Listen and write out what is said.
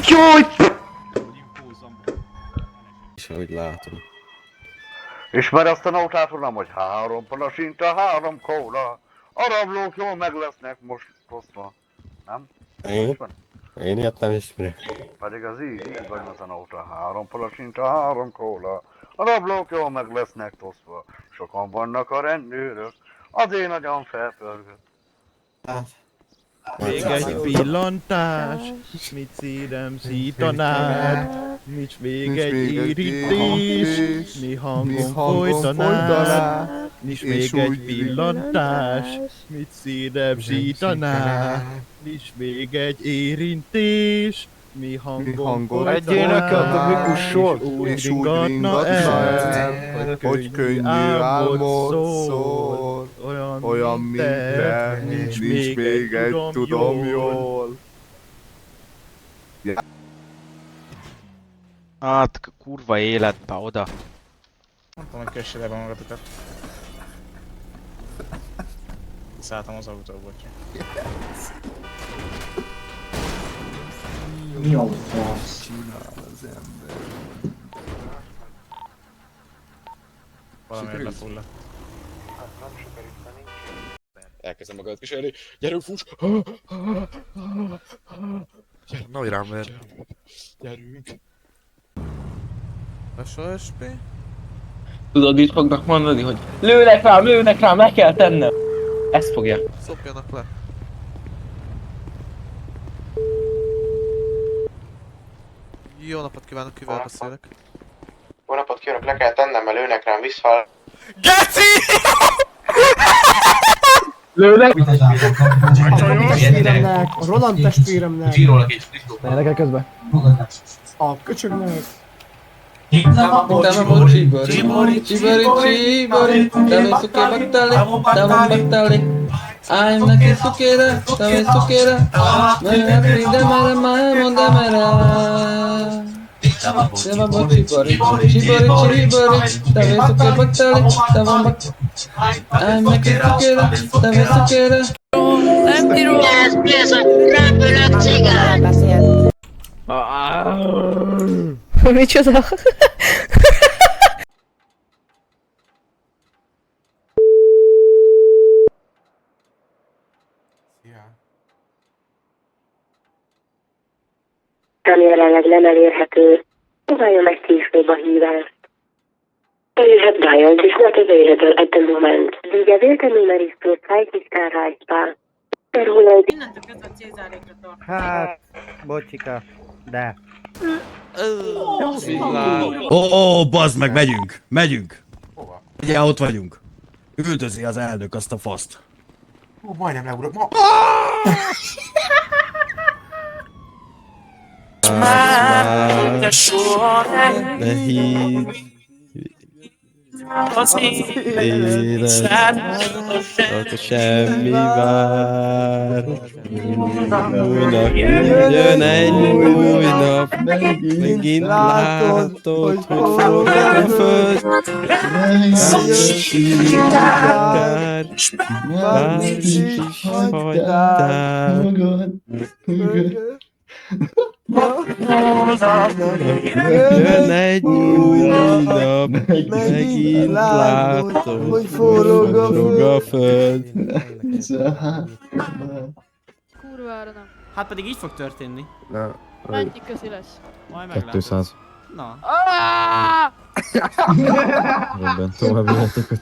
Jaj! És ahogy látom. Ismer azt a nótát, uram, hogy 3 palasinta, 3 kóla. A rablók jól meg lesznek most osztva. Nem? Én? Én ilyet nem ismerek. Pedig az így van az a nóta. 3 palasinta, 3 kóla. A rablók jól meg lesznek tosztva. Sokan vannak a rendőrök. Azért nagyon felpörgött. Még egy pillantás, mit szívem szítanád, nincs még egy érintés, mi hangom folytanád, nincs még egy pillantás, mit szívem szítanád, nincs még egy érintés, mi hangom Egy énekeltek folytanád, és úgy ringatna el, hogy könnyű álmod szól, olyan mint te, nincs még egy tudom jól. Hát, kurva életbe, oda. Nem tudom, hogy kössél be magatokat. Szálltam az autóból csak. Mi a fasz? Csinál az ember. Valamiért lefulladt. Elkezdem magad kísérni. Gyerünk, fuss! Nehogy rám ver. Gyerünk! SOSP? Tudod, mit fognak mondani, hogy lőnek rám, le kell tennem. Ezt fogja. Szopjanak le. Jó napot kívánok, kivel beszélek? Jó napot kívánok, le kell tennem, mert lőnek rám, vissza. GECI! Lőnek? A Roland testvéremnek, Nekem közben. a köcsögnek, Csibori, dame su que battale, I'm neki sukera, dame sukera, me demara, Dema bo Csibori, dame su que battale, I'm neki sukera, dame sukera. Mi ez a röpülök cigány? Micsoda? Ami jelenleg nem elérhető, próbálja meg 10 a hívást. You have dialed is not available at the moment. Die gewählte Nummer ist zurzeit nicht erreichbar. Innentől kezdve Cézárékra tart. Hát, bocsika, de. Ó, bazd meg, megyünk! Ugye ott vagyunk. Üldözi az elnök azt a faszt. Ó, majdnem leugrott. Ne hív! Élet, csak semmi vár. Újnak jön egy új nap, megint látod, hogy forog a föld. Akár más is hagytál. Jön egy új nap, megint látod, hogy forog a föld. Kurvára nem. Hát pedig így fog történni. Mennyi közi lesz? Majd meglátod. 200. Na. Rendben, további játékot.